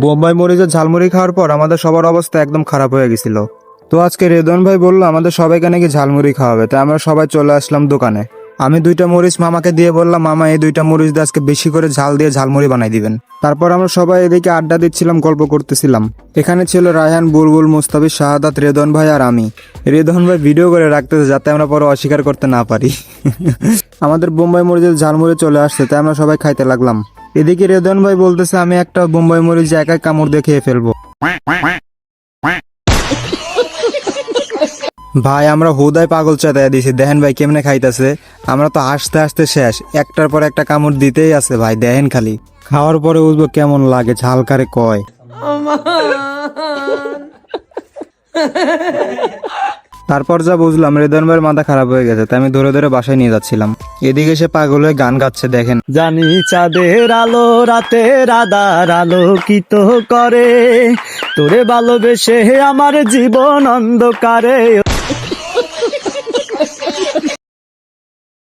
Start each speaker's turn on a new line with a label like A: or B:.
A: বোম্বাই মরিচের ঝালমুড়ি খাওয়ার পর আমাদের সবার অবস্থা একদম খারাপ হয়ে গেছিল। তো আজকে রেদন ভাই বললো আমাদের সবাইকে নাকি ঝালমুড়ি খাওয়াবে, তাই আমরা সবাই চলে আসলাম দোকানে। আমি 2টা মরিচ মামাকে দিয়ে বললাম, মামা এই 2টা মরিচ দিয়ে আজকে বেশি করে ঝাল দিয়ে ঝালমুড়ি বানাই দিবেন। তারপর আমরা সবাই এদিকে আড্ডা দিচ্ছিলাম, গল্প করতেছিলাম। এখানে ছিল রায়হান, বুলবুল, মুস্তাফিজ, শাহাদাত, রেদন ভাই আর আমি। রেদন ভাই ভিডিও করে রাখতেছে যাতে আমরা পরে অস্বীকার করতে না পারি। আমাদের বোম্বাই মরিচের ঝালমুড়ি চলে আসছে, তাই আমরা সবাই খাইতে লাগলাম। এদিকে রেদন ভাই বলতেছে আমি একটা বোম্বাই মরিচ একাই কামড় দিয়ে খেয়ে ফেলবো। ভাই আমরা হুদায় পাগল চাতায়া দিছি, দেখেন ভাই কেমনে খাইতেছে। আমরা তো হাসতে হাসতে শেষ, একটার পর একটা কামড় দিতেই আছে ভাই, দেখেন খালি। খাওয়ার পরে বুঝবো কেমন লাগে, ঝাল কারে কয়। তারপর যা বুঝলাম রেদন ভাইয়ের মাথা খারাপ হয়ে গেছে, তাই আমি ধরে ধরে বাসায় নিয়ে যাচ্ছিলাম। এদিকে সে পাগল হয়ে গান গাচ্ছে, দেখেন।
B: জানি চাঁদের আলো রাতের আধার আলোকিত করে, তোরে ভালোবেসে আমার জীবন অন্ধকারে।